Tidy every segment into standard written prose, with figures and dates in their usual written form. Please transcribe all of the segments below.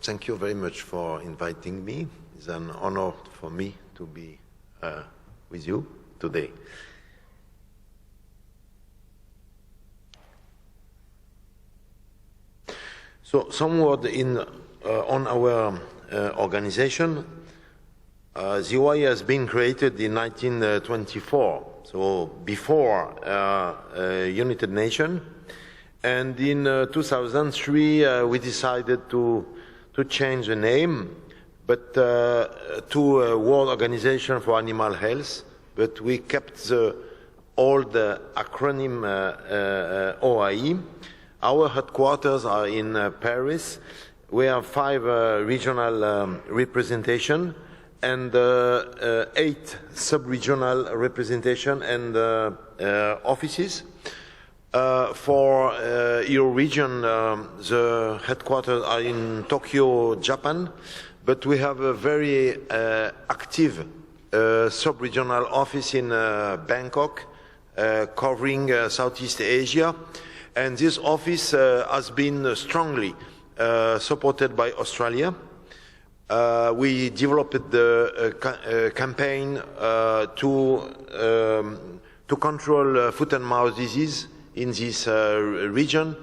thank you very much for inviting me. It's an honor for me to be with you today. So, some word on our organization. The OI has been created in 1924, so before United Nations. And in 2003, we decided to change the name, but to World Organization for Animal Health. But we kept the old acronym OAI. Our headquarters are in Paris. We have 5 regional representation and 8 sub-regional representation and offices. For your region, the headquarters are in Tokyo, Japan, but we have a very active sub-regional office in Bangkok, covering Southeast Asia. And this office has been strongly supported by Australia. We developed the campaign to control foot and mouth disease in this region.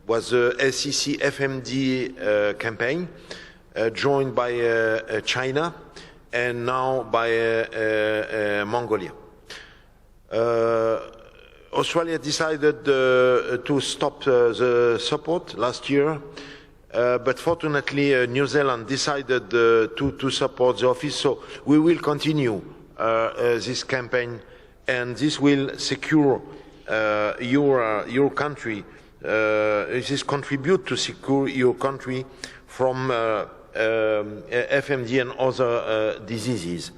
Was the SCC FMD campaign, joined by China and now by Mongolia. Australia decided to stop the support last year, but fortunately New Zealand decided to support the office, so we will continue this campaign, and this will secure your country, this contribute to secure your country from FMD and other diseases.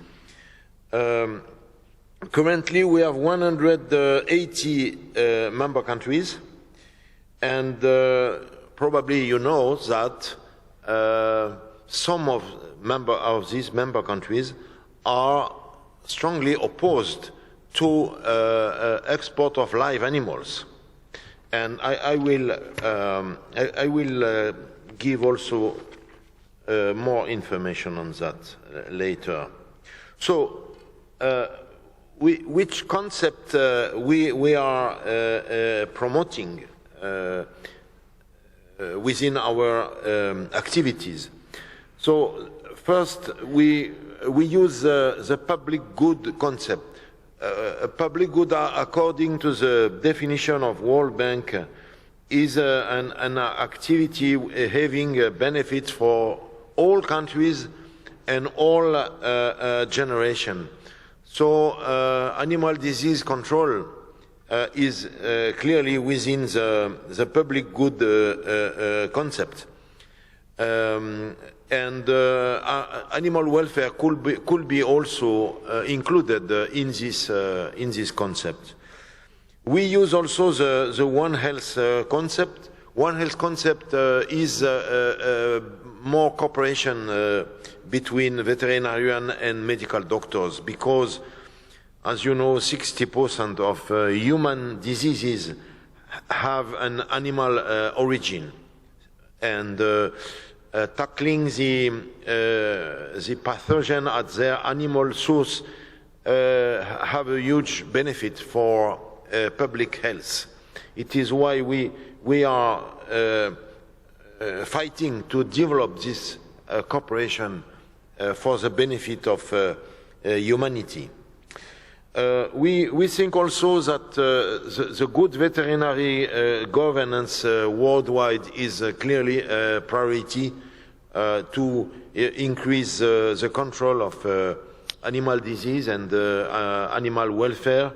Currently, we have 180 member countries, and probably you know that some of these member countries are strongly opposed to export of live animals, and I will give also more information on that later. So. Which concept we are promoting within our activities? So first, we use the public good concept. Public good, according to the definition of World Bank, is an activity having benefits for all countries and all generations. So animal disease control is clearly within the public good concept, and animal welfare could be also included in this concept. We use also the One Health concept. One Health concept is more cooperation between veterinarian and medical doctors, because, as you know, 60% of human diseases have an animal origin, and tackling the pathogen at their animal source have a huge benefit for public health. It is why we are fighting to develop this cooperation for the benefit of humanity. We think also that the good veterinary governance worldwide is clearly a priority to increase the control of animal disease and animal welfare.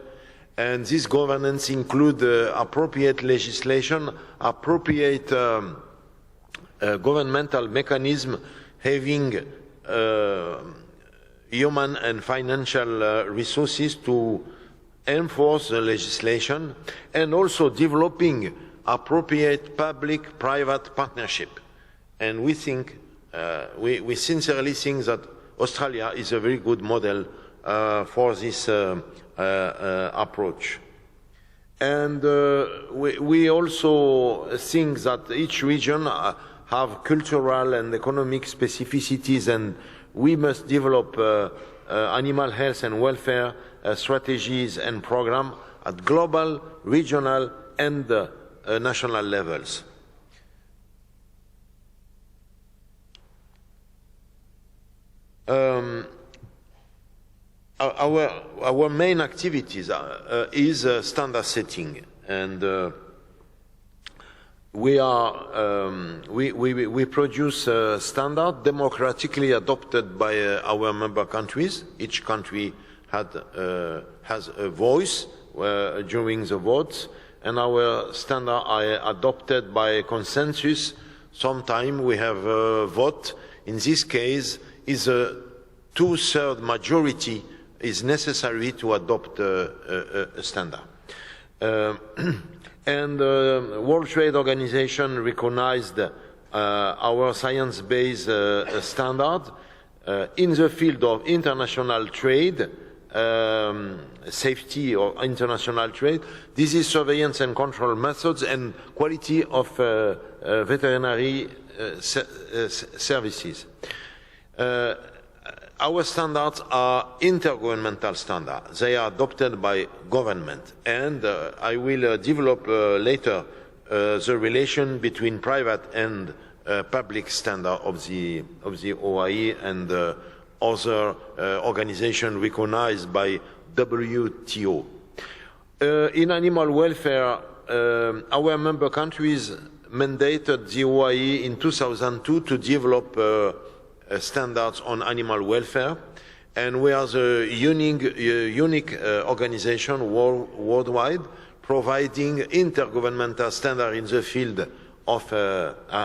And this governance includes appropriate legislation, appropriate governmental mechanism having human and financial resources to enforce the legislation, and also developing appropriate public-private partnership. And we think, we sincerely think that Australia is a very good model for this approach. And we also think that each region have cultural and economic specificities, and we must develop animal health and welfare strategies and programs at global, regional, and national levels. Our main activities is standard setting, and we produce standard democratically adopted by our member countries. Each country has a voice during the votes, and our standards are adopted by consensus. Sometimes we have a vote. In this case, is a 2/3 majority is necessary to adopt a standard. And the World Trade Organization recognized our science-based standard in the field of international trade, safety or international trade, disease surveillance and control methods, and quality of veterinary services. Our standards are intergovernmental standards. They are adopted by government, and I will develop later the relation between private and public standard of the OIE and other organizations recognized by WTO. In animal welfare, our member countries mandated the OIE in 2002 to develop standards on animal welfare, and we are the unique organization worldwide providing intergovernmental standards in the field of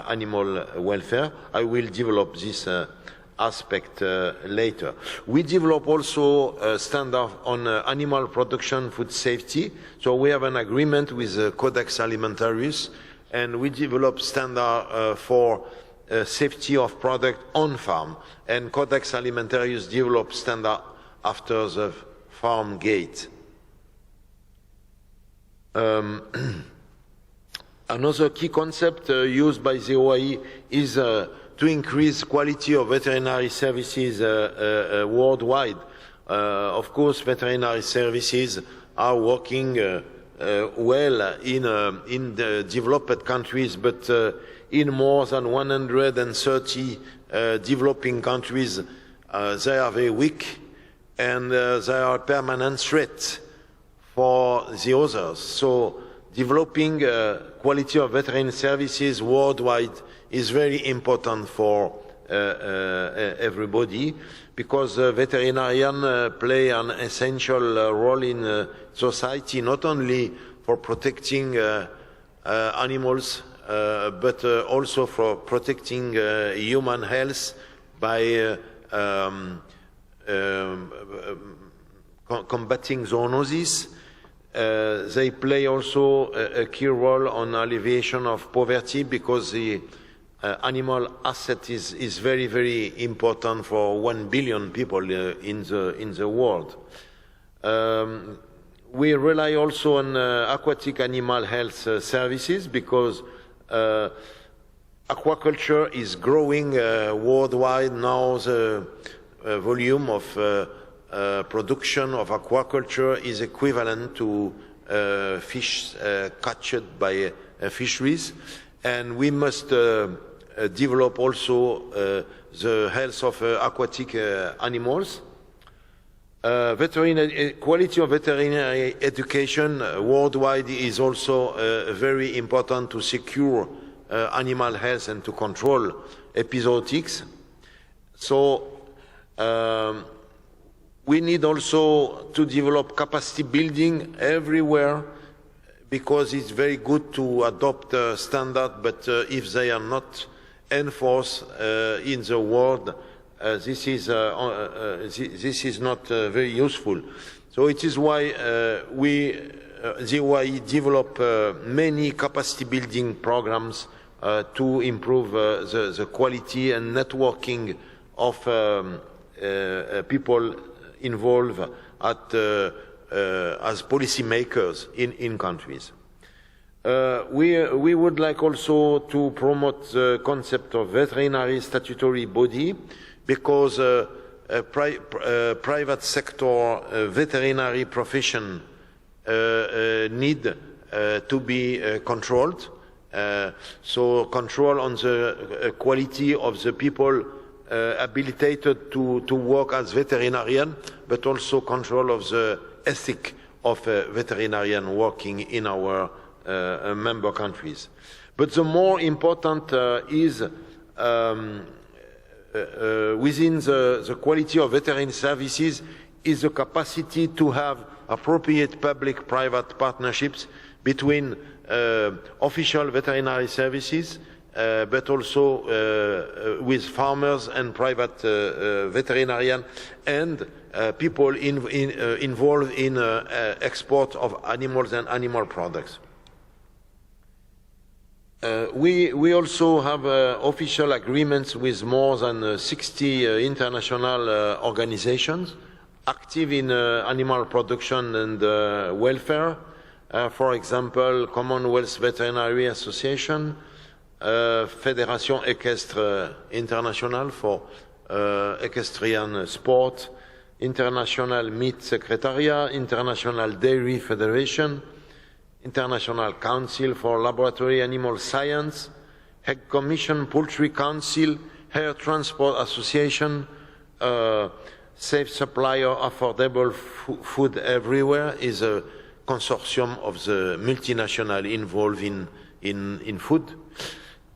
animal welfare. I will develop this aspect later. We develop also a standard on animal production food safety, so we have an agreement with Codex Alimentarius, and we develop standard for safety of product on farm, and Codex Alimentarius develop standard after the farm gate. Another key concept used by the OIE is to increase quality of veterinary services worldwide. Of course, veterinary services are working well in the developed countries, but in more than 130 developing countries, they are very weak, and they are a permanent threat for the others. So developing quality of veterinary services worldwide is very important for everybody, because veterinarians play an essential role in society, not only for protecting animals, but also for protecting human health by combating zoonosis. They play also a key role on alleviation of poverty, because the animal asset is very, very important for 1 billion people in the world. We rely also on aquatic animal health services, because aquaculture is growing worldwide now. The volume of production of aquaculture is equivalent to fish catched by fisheries, and we must develop also the health of aquatic animals. Quality of veterinary education worldwide is also very important to secure animal health and to control epizootics. So we need also to develop capacity building everywhere, because it's very good to adopt a standard, but if they are not enforced in the world, this is not very useful. So it is why the OIE develop many capacity building programs to improve the quality and networking of people involved as policymakers in countries. We would like also to promote the concept of veterinary statutory body, because private sector veterinary profession need to be controlled. So control on the quality of the people habilitated to work as veterinarian, but also control of the ethic of veterinarian working in our member countries. But the more important is within the quality of veterinary services is the capacity to have appropriate public-private partnerships between official veterinary services, but also with farmers and private veterinarians and people involved in export of animals and animal products. We also have official agreements with more than 60 international organizations active in animal production and welfare. For example, Commonwealth Veterinary Association, Fédération Équestre Internationale for equestrian sport, International Meat Secretariat, International Dairy Federation, International Council for Laboratory Animal Science, Hague Commission, Poultry Council, Air Transport Association, Safe Supplier Affordable Food Everywhere is a consortium of the multinational involved in food.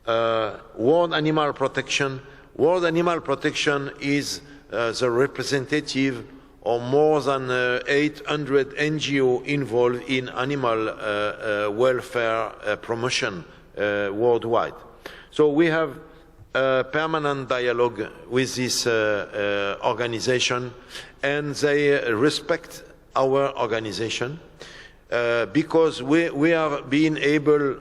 World Animal Protection. World Animal Protection is the representative of more than 800 NGOs involved in animal welfare promotion worldwide. So we have a permanent dialogue with this organization, and they respect our organization because we are being able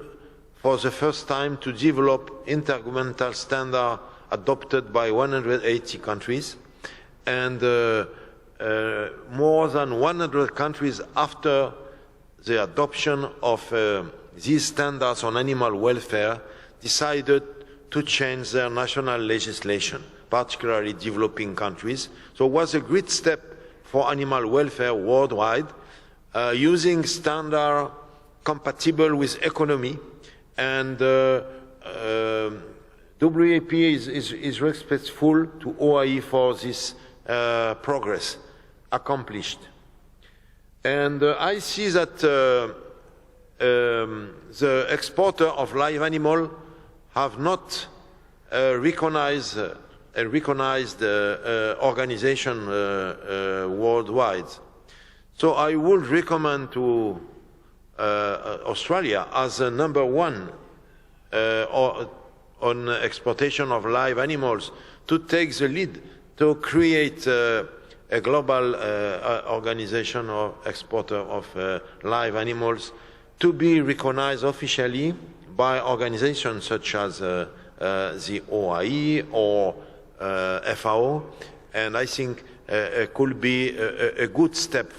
for the first time to develop intergovernmental standards adopted by 180 countries, and more than 100 countries after the adoption of these standards on animal welfare decided to change their national legislation, particularly developing countries. So it was a great step for animal welfare worldwide, using standards compatible with economy, and WAP is respectful to OIE for this progress accomplished. And I see that the exporter of live animal have not recognized a recognized organization worldwide. So I would recommend to Australia as a #1 on exportation of live animals to take the lead to create a global organization or exporter of live animals to be recognized officially by organizations such as the OIE or FAO, and I think it could be a good step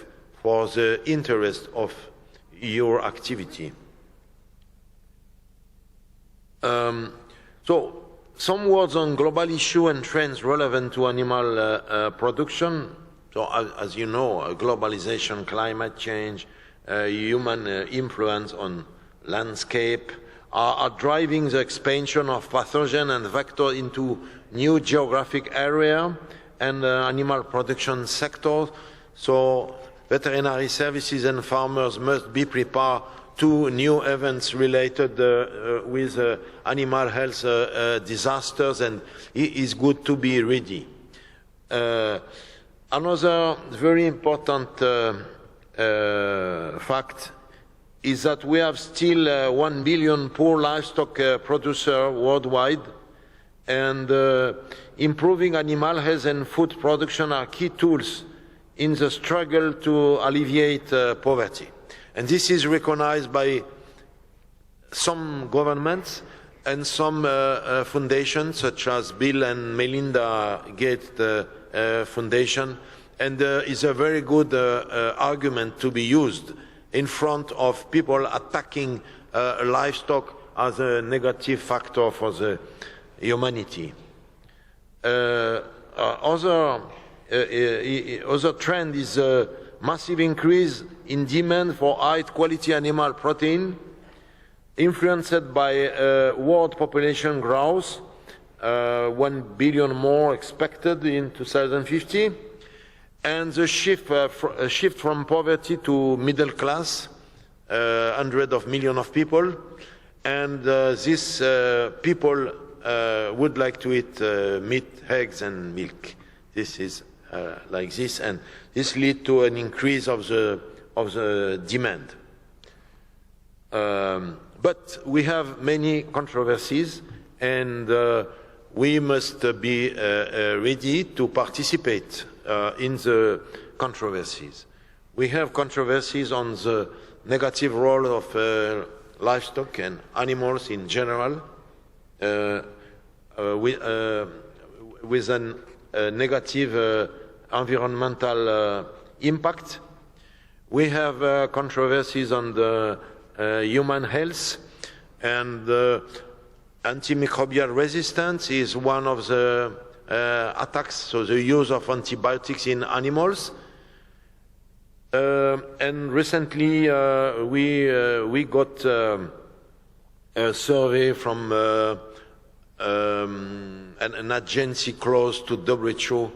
for the interest of your activity. So some words on global issues and trends relevant to animal production. So as you know, globalization, climate change, human influence on landscape are driving the expansion of pathogen and vector into new geographic area and animal production sectors. So veterinary services and farmers must be prepared to new events related with animal health disasters, and it is good to be ready. Another very important fact is that we have still 1 billion poor livestock producers worldwide, and improving animal health and food production are key tools in the struggle to alleviate poverty. And this is recognized by some governments and some foundations, such as Bill and Melinda Gates Foundation, and is a very good argument to be used in front of people attacking livestock as a negative factor for the humanity. Other trend is a massive increase in demand for high-quality animal protein, influenced by world population growth, 1 billion more expected in 2050, and the shift from poverty to middle class, hundreds of millions of people, and these people would like to eat meat, eggs, and milk. This is like this, and this leads to an increase of the demand. But we have many controversies, and we must be ready to participate in the controversies. We have controversies on the negative role of livestock and animals in general, with a negative environmental impact. We have controversies on the human health, and antimicrobial resistance is one of the attacks, so the use of antibiotics in animals. And recently we got a survey from an agency close to WHO,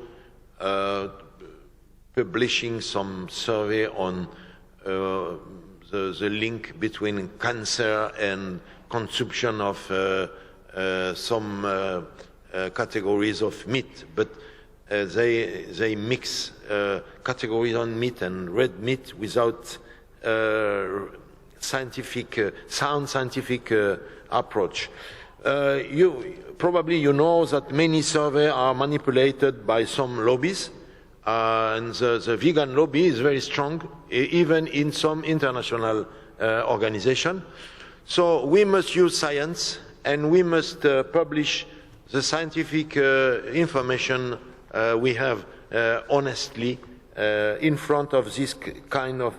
publishing some survey on the link between cancer and consumption of some categories of meat, but they mix categories on meat and red meat without sound scientific approach. Probably you know that many surveys are manipulated by some lobbies, and the vegan lobby is very strong, even in some international organizations. So we must use science, and we must publish the scientific information we have honestly in front of this kind of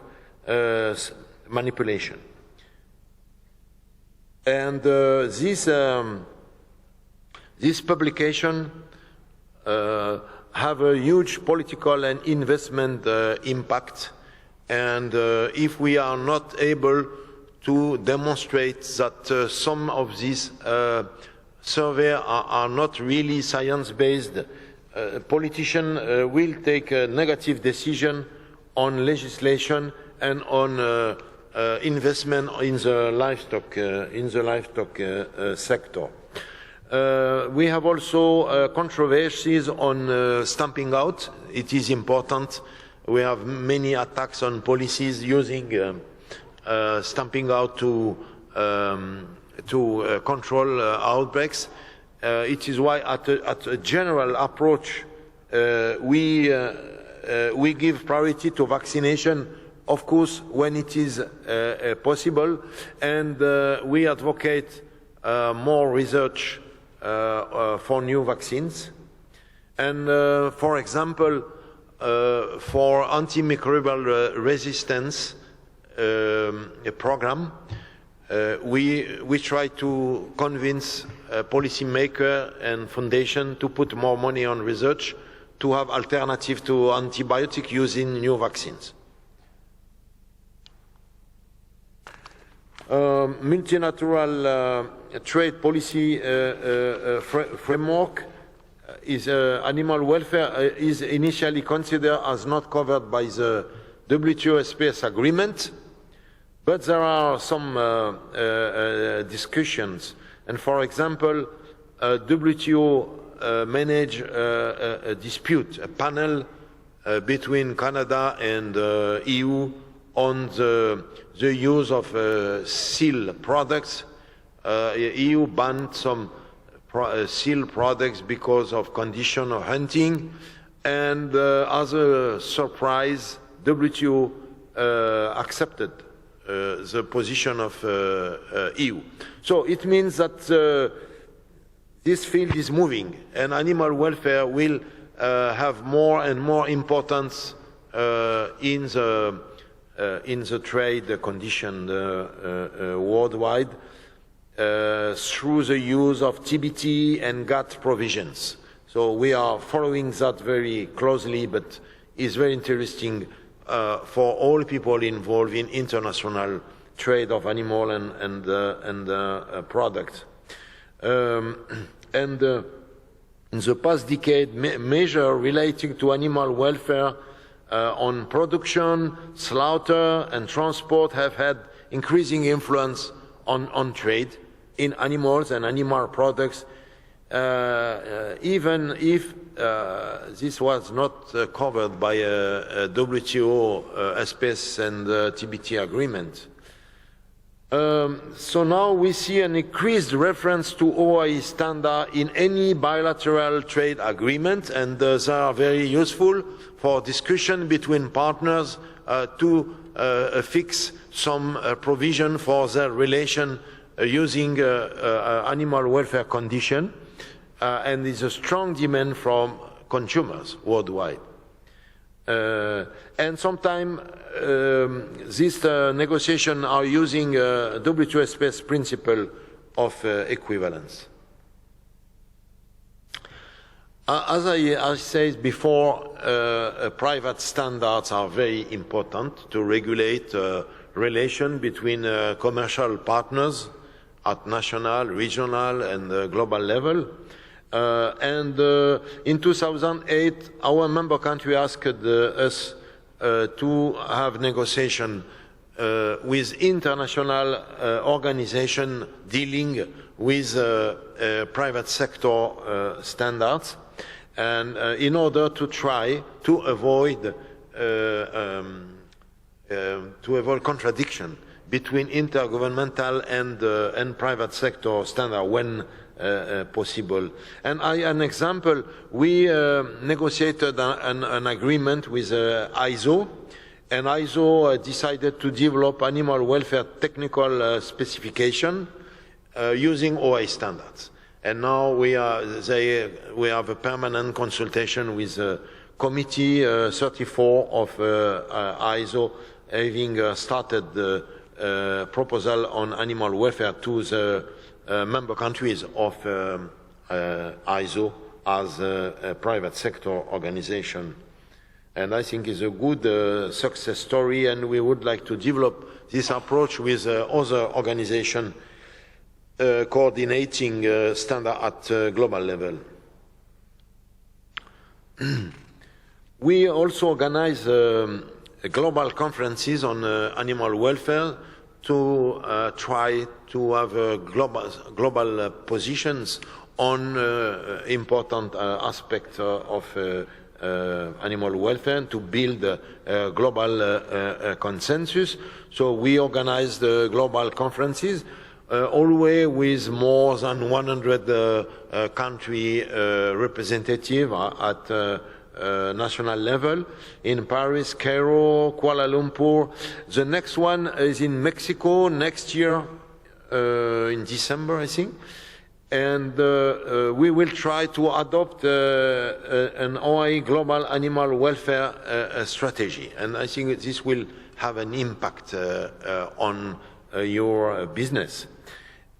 manipulation. And this publication have a huge political and investment impact, and if we are not able to demonstrate that some of these surveys are not really science-based, politicians will take a negative decision on legislation and on investment in the livestock sector. We have also controversies on stamping out. It is important. We have many attacks on policies using stamping out to control outbreaks. It is why at a general approach we give priority to vaccination, of course, when it is possible, and we advocate more research for new vaccines. And for example, for antimicrobial resistance program, we try to convince policymakers and foundations to put more money on research to have alternative to antibiotic using new vaccines. Multilateral trade policy framework is animal welfare is initially considered as not covered by the WTO SPS agreement, but there are some discussions. And for example, WTO managed a dispute, a panel between Canada and EU on the use of seal products. EU banned some seal products because of condition of hunting, and as a surprise, WTO accepted the position of EU. So it means that this field is moving, and animal welfare will have more and more importance in the in the trade condition worldwide through the use of TBT and GATT provisions. So we are following that very closely, but it's very interesting for all people involved in international trade of animal and products. In the past decade, measures relating to animal welfare on production, slaughter, and transport have had increasing influence on trade in animals and animal products, even if this was not covered by a WTO SPS and TBT agreement. So now we see an increased reference to OIE standard in any bilateral trade agreement, and they are very useful for discussion between partners to fix some provision for their relation using animal welfare condition, and is a strong demand from consumers worldwide. And sometimes these negotiations are using WTO SPS principle of equivalence. As I said before, private standards are very important to regulate relation between commercial partners at national, regional, and global level. In 2008, our member country asked us to have negotiation with international organization dealing with private sector standards, and in order to try to avoid contradiction between intergovernmental and private sector standard when possible. And an example, we negotiated an agreement with ISO, and ISO decided to develop animal welfare technical specification using OIE standards. And now we have a permanent consultation with Committee 34 of ISO, having started the proposal on animal welfare to the member countries of ISO as a private sector organization. And I think it's a good success story, and we would like to develop this approach with other organizations coordinating standard at global level. We also organize global conferences on animal welfare to try to have global positions on important aspects of animal welfare, to build a global consensus. So we organize the global conferences, always with more than 100 country representatives at national level, in Paris, Cairo, Kuala Lumpur. The next one is in Mexico next year, in December, I think. And we will try to adopt an OIE global animal welfare strategy. And I think this will have an impact on your business.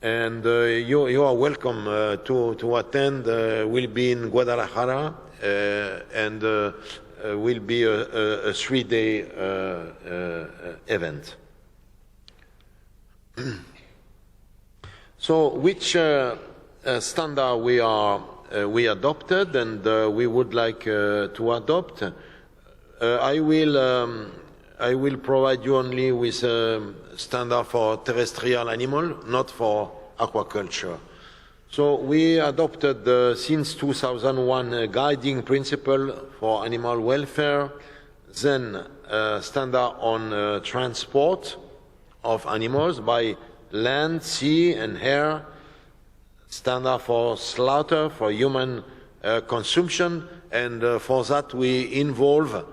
And you are welcome to attend. We'll be in Guadalajara, and will be a 3-day event. So which standard we adopted and we would like to adopt? I will provide you only with a standard for terrestrial animal, not for aquaculture. So we adopted since 2001 a guiding principle for animal welfare, then standard on transport of animals by land, sea and air, standard for slaughter for human consumption, and for that we involve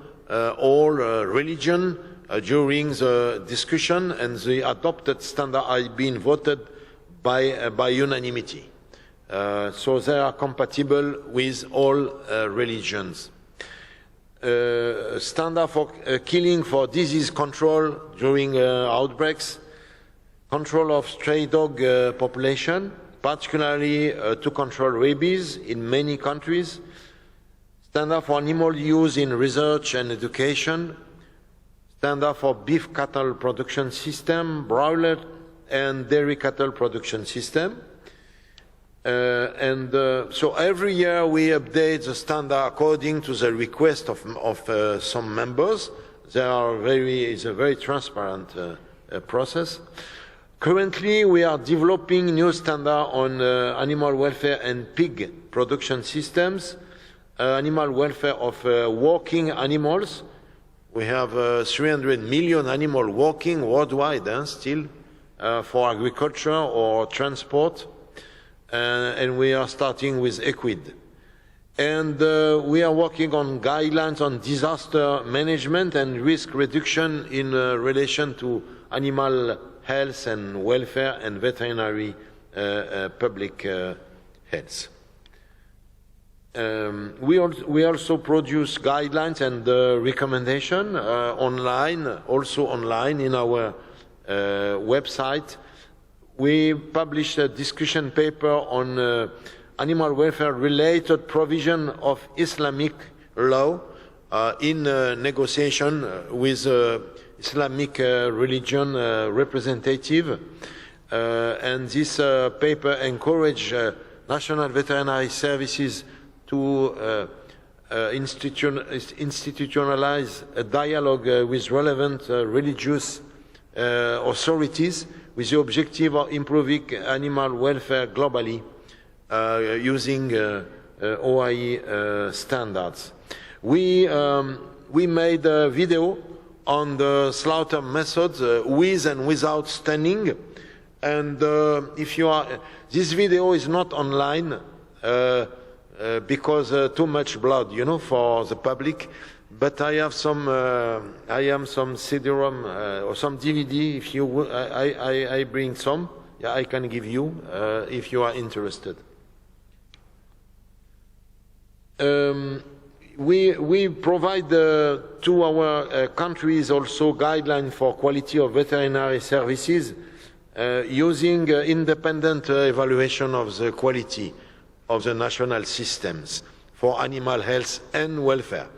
all religion during the discussion, and the adopted standard has been voted by unanimity. So they are compatible with all religions. standard for killing for disease control during outbreaks, control of stray dog population, particularly to control rabies in many countries, standard for animal use in research and education, standard for beef cattle production system, broiler and dairy cattle production system. So every year we update the standard according to the request of some members. It's a very transparent process. Currently, we are developing new standard on animal welfare and pig production systems, animal welfare of working animals. We have 300 million animals working worldwide still for agriculture or transport, and we are starting with equid. And we are working on guidelines on disaster management and risk reduction in relation to animal health and welfare and veterinary public health. We also produce guidelines and recommendation also online in our website. We published a discussion paper on animal welfare related provision of Islamic law in negotiation with Islamic religion representative, and this paper encouraged national veterinary services to institutionalize a dialogue with relevant religious authorities with the objective of improving animal welfare globally using OIE standards. We made a video on the slaughter methods with and without stunning, and this video is not online because too much blood, for the public. But I have some CD-ROM or some DVD. If you would, I bring some. Yeah, I can give you if you are interested. We provide to our countries also guidelines for quality of veterinary services using independent evaluation of the quality of the national systems for animal health and welfare.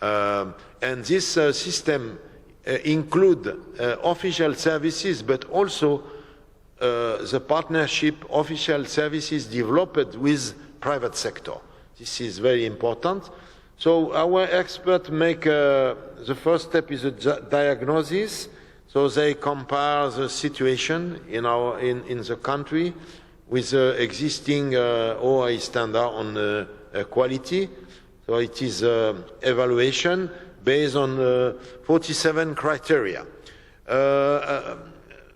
And this system include official services, but also the partnership official services developed with private sector. This is very important. So our experts make the first step is a diagnosis. So they compare the situation in the country with the existing OIE standard on quality. So it is evaluation based on 47 criteria.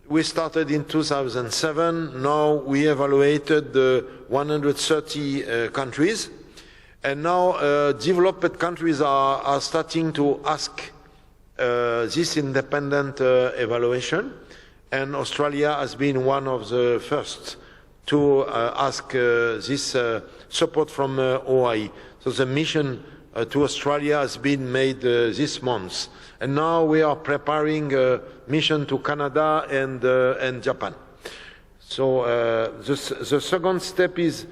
We started in 2007. Now we evaluated 130 countries. And now developed countries are starting to ask this independent evaluation. And Australia has been one of the first to ask this support from OIE. So the mission to Australia has been made this month. And now we are preparing a mission to Canada and Japan. So the second step is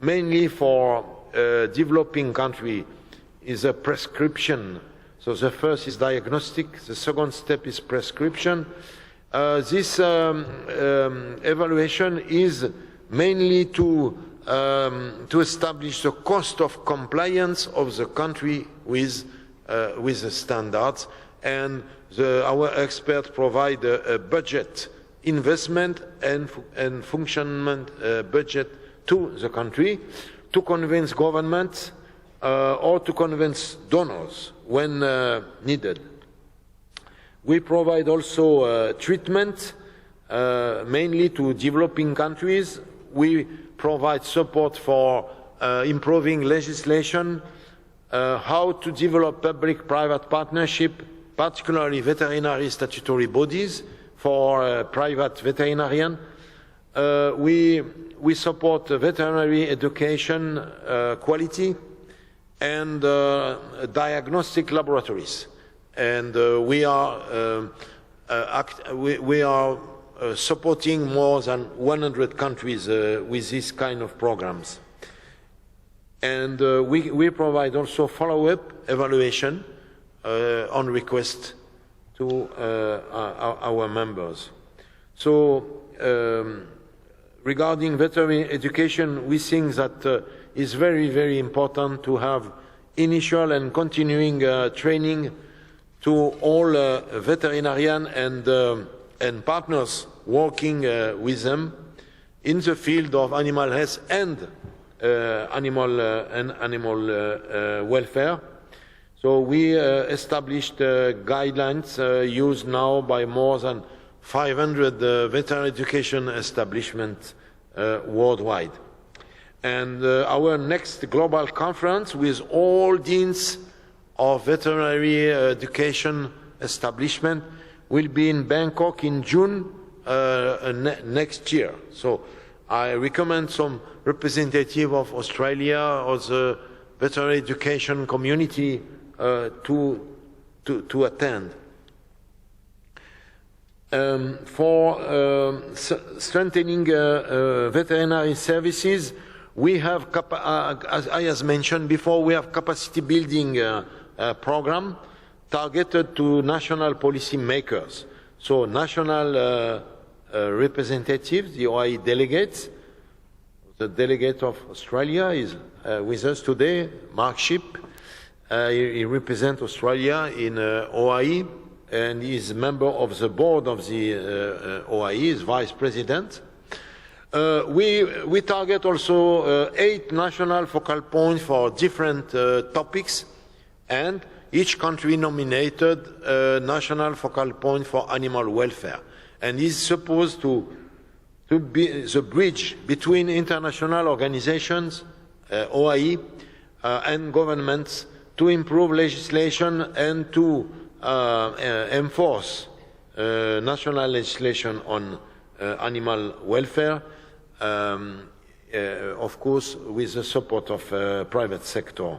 mainly for developing country is a prescription. So the first is diagnostic, the second step is prescription. This evaluation is mainly to establish the cost of compliance of the country with the standards, and our experts provide a budget, investment and functionment budget to the country to convince governments or to convince donors when needed. We provide also treatment mainly to developing countries. We provide support for improving legislation, how to develop public-private partnership, particularly veterinary statutory bodies for private veterinarian. We support veterinary education quality and diagnostic laboratories. And we are supporting more than 100 countries with this kind of programs. And we provide also follow-up evaluation on request to our members. So regarding veterinary education, we think that it's very, very important to have initial and continuing training to all veterinarians and partners working with them in the field of animal health and animal welfare. So we established guidelines used now by more than 500 veterinary education establishments worldwide. And our next global conference with all deans of veterinary education establishment will be in Bangkok in June next year. So I recommend some representative of Australia or the veterinary education community to attend. For strengthening veterinary services, we have, as I has mentioned before, we have capacity building program targeted to national policy makers. So national representatives, the OIE delegates. The delegate of Australia is with us today, Mark Shipp. He represents Australia in OIE, and he is a member of the board of the OIE, is vice president. We target also 8 national focal points for different topics, and each country nominated a national focal point for animal welfare, and is supposed to be the bridge between international organizations, OIE, and governments to improve legislation and to enforce national legislation on animal welfare, of course with the support of private sector.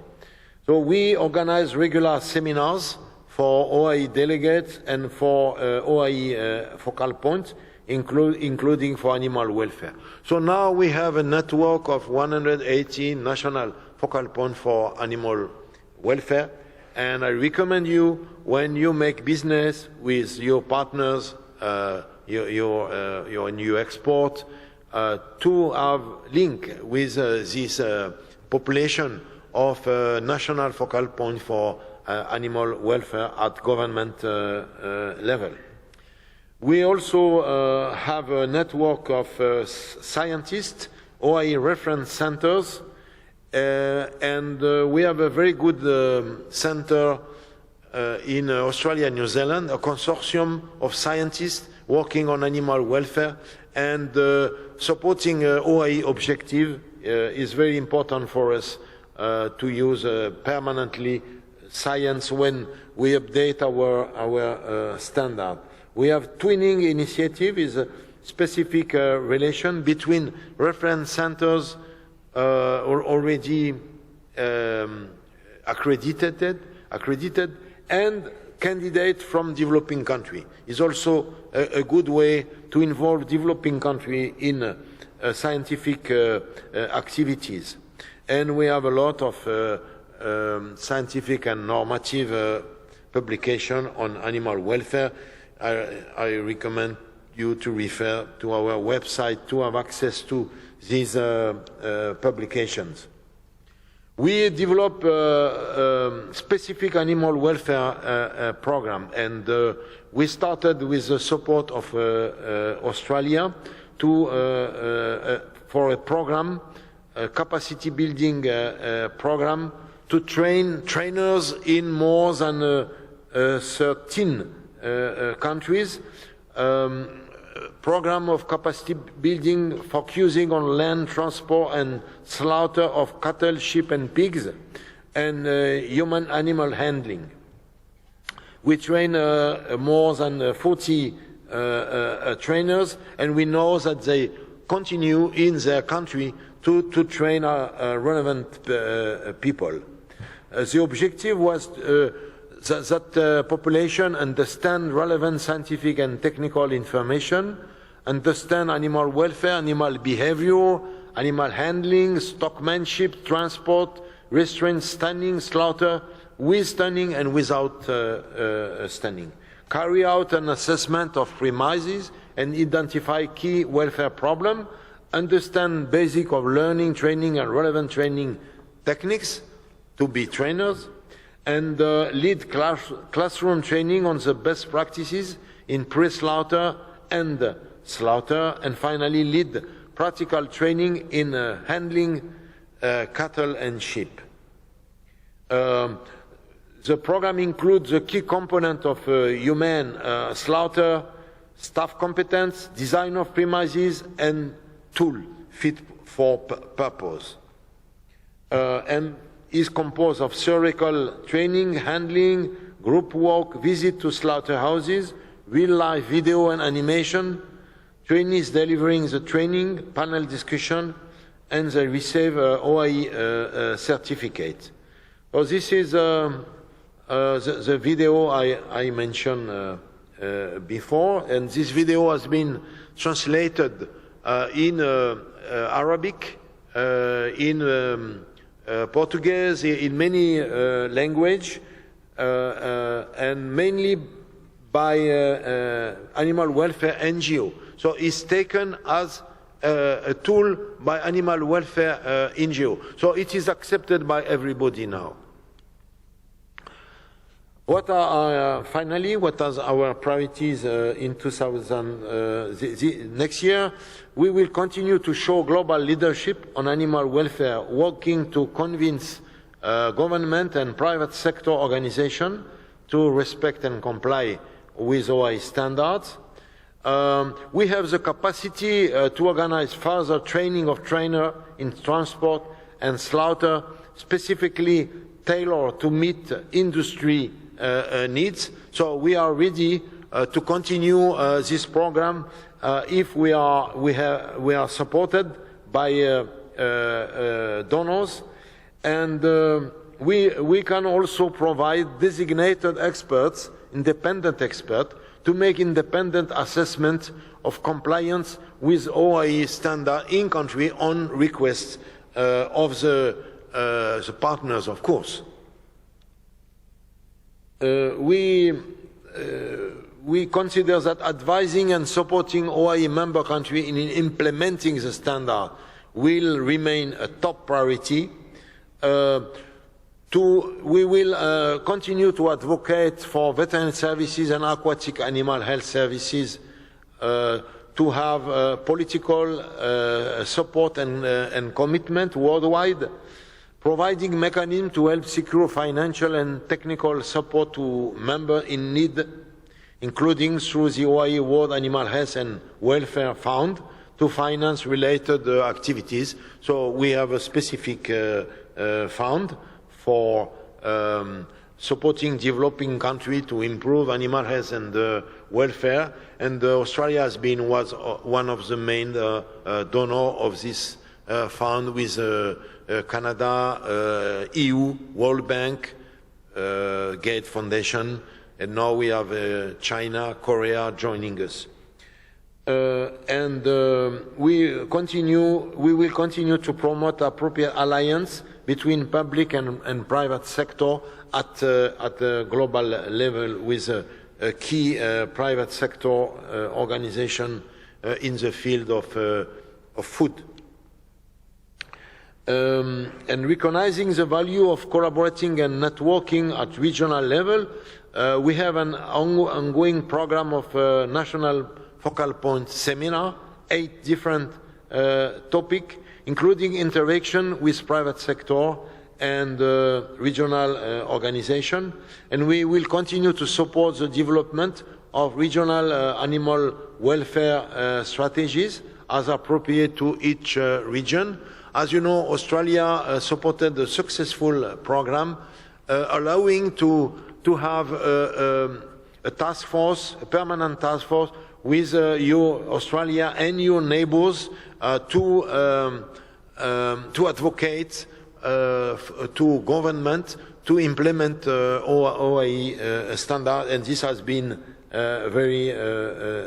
So we organize regular seminars for OIE delegates and for OIE focal points, including for animal welfare. So now we have a network of 180 national focal points for animal welfare, and I recommend you, when you make business with your partners, your new export, to have link with this population of national focal point for animal welfare at government level. We also have a network of scientists, OIE reference centers, and we have a very good center in Australia and New Zealand, a consortium of scientists working on animal welfare, and supporting OIE objective is very important for us to use permanently science when we update our standard. We have twinning initiative, is a specific relation between reference centers already accredited and candidates from developing country. Is also a good way to involve developing country in scientific activities. And we have a lot of scientific and normative publication on animal welfare. I recommend you to refer to our website to have access to these publications. We develop specific animal welfare program, and we started with the support of Australia for a program, a capacity building program to train trainers in more than 13 countries. Program of capacity building focusing on land transport and slaughter of cattle, sheep and pigs, and human animal handling. We train more than 40 trainers, and we know that they continue in their country to train relevant people. The objective was that population understand relevant scientific and technical information, understand animal welfare, animal behavior, animal handling, stockmanship, transport, restraint, stunning, slaughter, with stunning and without stunning. Carry out an assessment of premises and identify key welfare problems, understand basic of learning, training and relevant training techniques to be trainers, and lead classroom training on the best practices in pre-slaughter and slaughter, and finally lead practical training in handling cattle and sheep. The program includes the key component of human slaughter, staff competence, design of premises, and tool fit for purpose. And is composed of theoretical training, handling, group work, visit to slaughterhouses, real-life video and animation, trainees delivering the training, panel discussion, and they receive OIE certificate. So this is the video I mentioned before, and this video has been translated in Arabic, in Portuguese, in many languages, and mainly by animal welfare NGO. So it's taken as a tool by animal welfare NGO. So it is accepted by everybody now. What are finally, what are our priorities in next year? We will continue to show global leadership on animal welfare, working to convince government and private sector organizations to respect and comply with OIE standards. We have the capacity to organize further training of trainers in transport and slaughter, specifically tailored to meet industry needs. So we are ready to continue this program if we are supported by donors, and we can also provide designated experts, independent experts, to make independent assessment of compliance with OIE standard in country on request of the partners, of course. We consider that advising and supporting OIE member countries in implementing the standard will remain a top priority. We will continue to advocate for veterinary services and aquatic animal health services to have political support and commitment worldwide, providing mechanisms to help secure financial and technical support to members in need, including through the OIE World Animal Health and Welfare Fund to finance related activities. So we have a specific fund for supporting developing countries to improve animal health and welfare, and Australia has been one of the main donors of this fund with Canada, EU, World Bank, Gates Foundation, and now we have China, Korea joining us. We will continue to promote appropriate alliance between public and private sector at the global level with a key private sector organization in the field of food. And recognizing the value of collaborating and networking at regional level, we have an ongoing program of national focal point seminar, 8 different topics, including interaction with private sector and regional organization. And we will continue to support the development of regional animal welfare strategies as appropriate to each region. As you know, Australia supported a successful program allowing to have a task force, a permanent task force with your Australia and your neighbors to advocate to government to implement OIE standard, and this has been very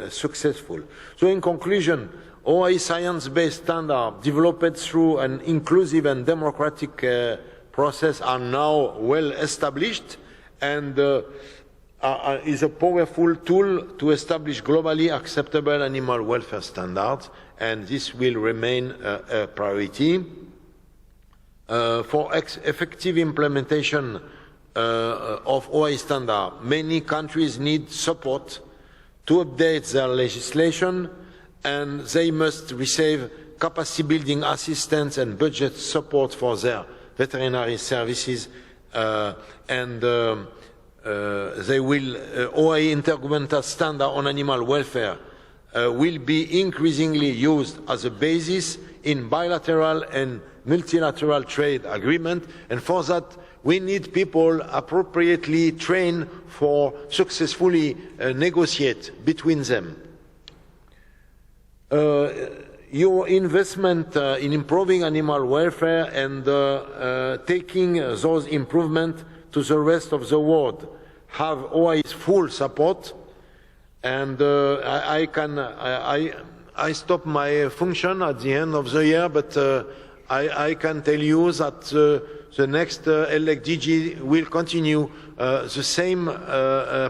successful. So in conclusion, OIE science-based standards developed through an inclusive and democratic process are now well established and is a powerful tool to establish globally acceptable animal welfare standards, and this will remain a priority. For effective implementation of OIE standard, many countries need support to update their legislation, and they must receive capacity building assistance and budget support for their veterinary services, and they will OIE intergovernmental standard on animal welfare will be increasingly used as a basis in bilateral and multilateral trade agreement, and for that we need people appropriately trained for successfully negotiate between them. Your investment in improving animal welfare and taking those improvements to the rest of the world have OIE's full support, and I stop my function at the end of the year, but I can tell you that the next elect DG will continue the same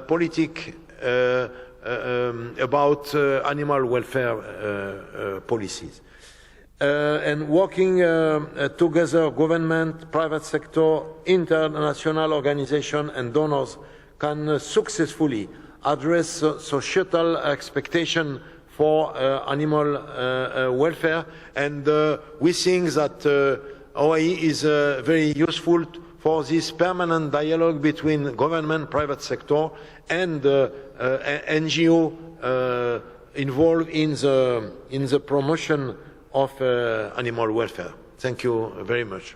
politic about animal welfare policies. And working together, government, private sector, international organizations and donors can successfully address societal expectations for animal welfare, and we think that OIE is very useful for this permanent dialogue between government, private sector, and NGO involved in the promotion of animal welfare. Thank you very much.